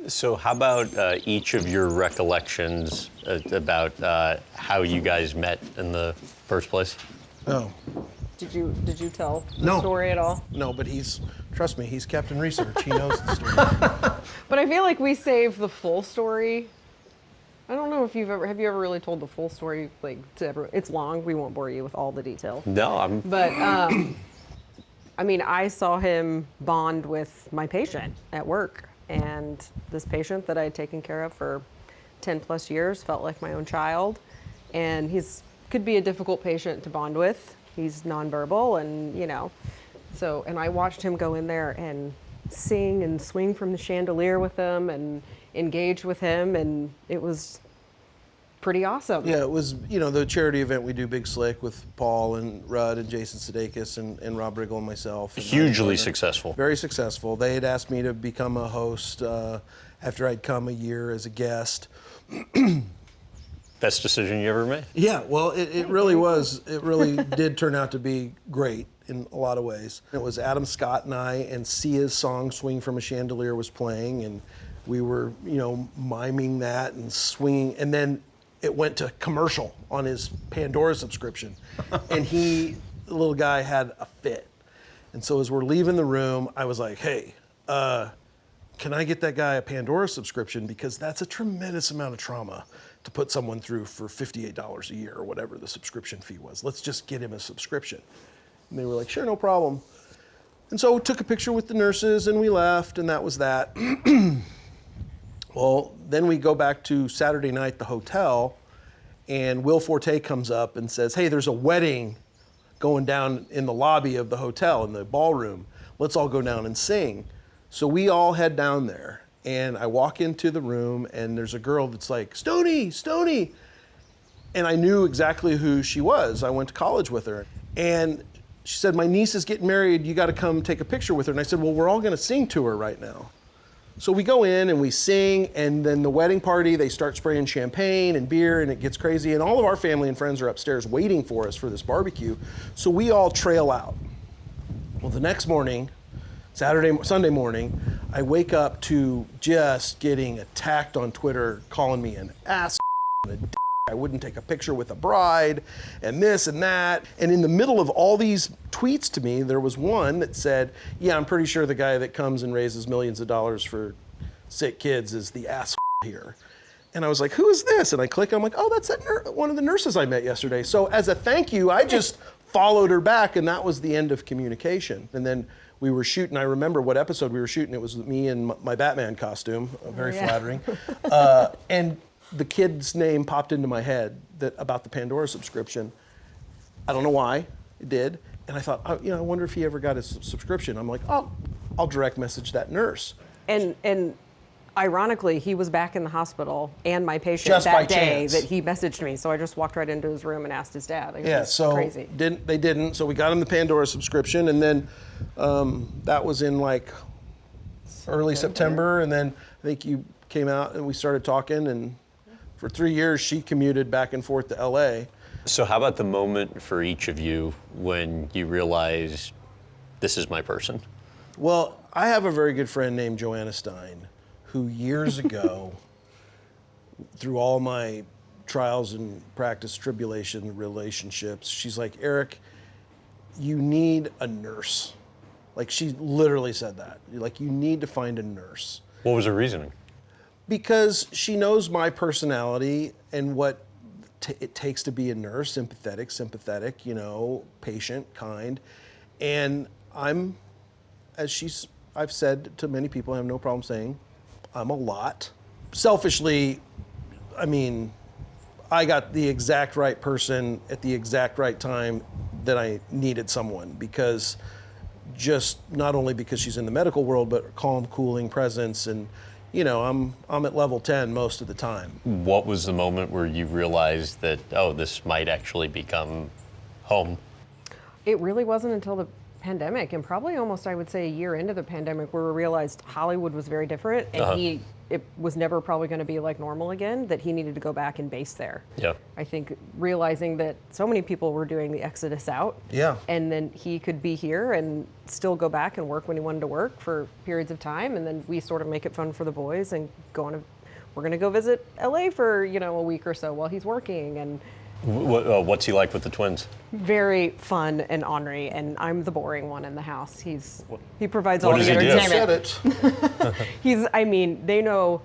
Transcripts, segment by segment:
So how about each of your recollections about how you guys met in the first place? Oh. Did you tell the No. story at all? No, but trust me, he's Captain Research. He knows the story. But I feel like we save the full story. I don't know if have you ever really told the full story, like, to everyone? It's long, we won't bore you with all the detail. No, But, I mean, I saw him bond with my patient at work, and this patient that I had taken care of for 10 plus years felt like my own child, and could be a difficult patient to bond with. He's nonverbal, and and I watched him go in there and sing and swing from the chandelier with him and engage with him, and it was pretty awesome. Yeah, it was, the charity event we do, Big Slick, with Paul and Rudd and Jason Sudeikis and Rob Riggle and myself. And hugely successful. Very successful. They had asked me to become a host after I'd come a year as a guest. Best decision you ever made? Yeah, well, it really was. It really did turn out to be great in a lot of ways. It was Adam Scott and I, and Sia's song "Swing from a Chandelier" was playing, and we were, miming that and swinging, and then it went to commercial on his Pandora subscription, and the little guy, had a fit. And so as we're leaving the room, I was like, hey, can I get that guy a Pandora subscription? Because that's a tremendous amount of trauma to put someone through for $58 a year or whatever the subscription fee was. Let's just get him a subscription. And they were like, sure, no problem. And so we took a picture with the nurses and we left, and that was that. Well, then we go back to Saturday night at the hotel, and Will Forte comes up and says, hey, there's a wedding going down in the lobby of the hotel, in the ballroom. Let's all go down and sing. So we all head down there, and I walk into the room, and there's a girl that's like, Stoney, Stoney. And I knew exactly who she was. I went to college with her. And she said, my niece is getting married. You got to come take a picture with her. And I said, well, we're all going to sing to her right now. So we go in and we sing, and then the wedding party, they start spraying champagne and beer, and it gets crazy. And all of our family and friends are upstairs waiting for us for this barbecue. So we all trail out. Well, the next morning, Sunday morning, I wake up to just getting attacked on Twitter, calling me an ass, and a d- I wouldn't take a picture with a bride, and this and that. And in the middle of all these tweets to me, there was one that said, yeah, I'm pretty sure the guy that comes and raises millions of dollars for sick kids is the ass here. And I was like, who is this? And I click, I'm like, oh, that's one of the nurses I met yesterday. So as a thank you, I just followed her back, and that was the end of communication. And then we were shooting, I remember what episode we were shooting. It was me in my Batman costume, very flattering. And the kid's name popped into my head about the Pandora subscription. I don't know why it did. And I thought, I wonder if he ever got his subscription. I'm like, oh, I'll direct message that nurse. And ironically, he was back in the hospital and my patient Just by that day chance. that he messaged me. So I just walked right into his room and asked his dad. It Yeah, was so crazy. they didn't. So we got him the Pandora subscription, and then that was in like early September, and then I think you came out and we started talking, and for 3 years she commuted back and forth to LA. So how about the moment for each of you when you realize this is my person? Well, I have a very good friend named Joanna Stein, who years ago, through all my trials and practice, tribulation, relationships, she's like, Eric, you need a nurse. Like, she literally said that. Like, you need to find a nurse. What was her reasoning? Because she knows my personality and what it takes to be a nurse, sympathetic, patient, kind. And I'm, I've said to many people, I have no problem saying, I'm a lot. Selfishly, I mean, I got the exact right person at the exact right time that I needed someone, because just not only because she's in the medical world, but calm, cooling presence, and I'm at level 10 most of the time. What was the moment where you realized that, oh, this might actually become home? It really wasn't until the pandemic, and probably almost, I would say, a year into the pandemic, where we realized Hollywood was very different, and it was never probably going to be like normal again, that he needed to go back and base there. Yeah. I think realizing that so many people were doing the exodus out, and then he could be here and still go back and work when he wanted to work for periods of time, and then we sort of make it fun for the boys and we're going to go visit LA for, a week or so while he's working. And What's he like with the twins? very fun and ornery, and I'm the boring one in the house. He provides all What the does he do? entertainment. Said it. They know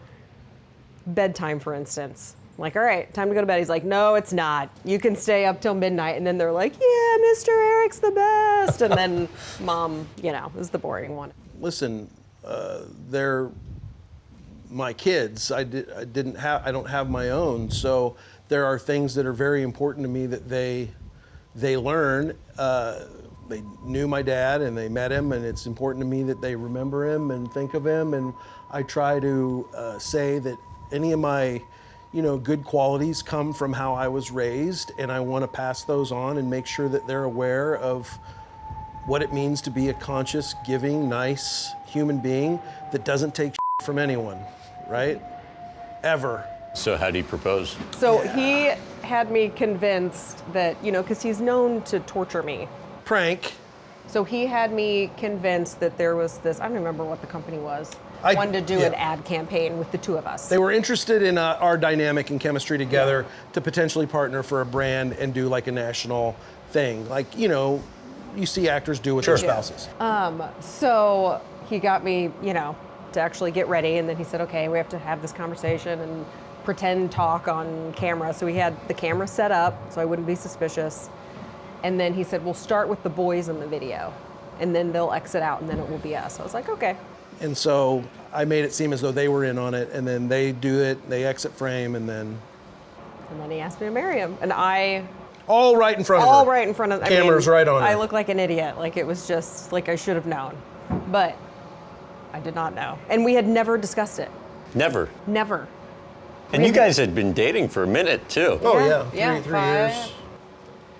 bedtime, for instance. Like, all right, time to go to bed. He's like, no, it's not. You can stay up till midnight. And then they're like, yeah, Mr. Eric's the best. And then mom, is the boring one. Listen, they're my kids. I don't have my own, so there are things that are very important to me that they learn. They knew my dad and they met him, and it's important to me that they remember him and think of him. And I try to say that any of my good qualities come from how I was raised, and I want to pass those on and make sure that they're aware of what it means to be a conscious, giving, nice human being that doesn't take from anyone, right? Ever. So how do you propose? So he had me convinced that, because he's known to torture me. Prank. So he had me convinced that there was this, I don't remember what the company was, wanted to do an ad campaign with the two of us. They were interested in our dynamic and chemistry together to potentially partner for a brand and do like a national thing. Like, you see actors do with their spouses. So he got me, to actually get ready, and then he said, okay, we have to have this conversation and pretend talk on camera. So we had the camera set up so I wouldn't be suspicious. And then he said, we'll start with the boys in the video, and then they'll exit out, and then it will be us. I was like, okay. And so I made it seem as though they were in on it, and then they do it, they exit frame, and then he asked me to marry him, and I... all right in front of her. All right in front of... Camera's right on her. I look like an idiot. Like, it was just, like, I should have known. But I did not know. And we had never discussed it. Never. Never. And you guys had been dating for a minute, too. Oh, Yeah, yeah. yeah, Three years.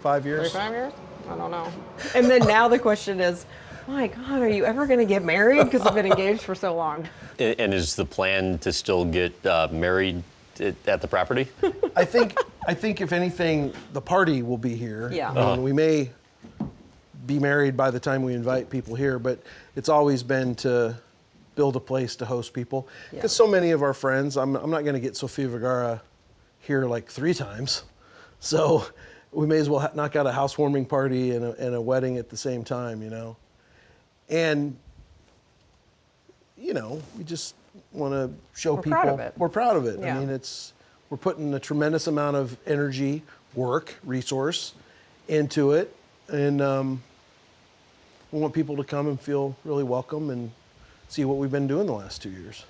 5 years. 5 years? I don't know. And then now the question is, my God, are you ever going to get married? Because I've been engaged for so long. And is the plan to still get married at the property? I think if anything, the party will be here. Yeah. I mean, we may be married by the time we invite people here, but it's always been to build a place to host people. Because so many of our friends, I'm not going to get Sofia Vergara here like 3 times. So we may as well knock out a housewarming party and a wedding at the same time, And, we just want to show people proud of it. we're proud of it. Yeah. I mean, we're putting a tremendous amount of energy, work, resource into it. And we want people to come and feel really welcome and see what we've been doing the last 2 years.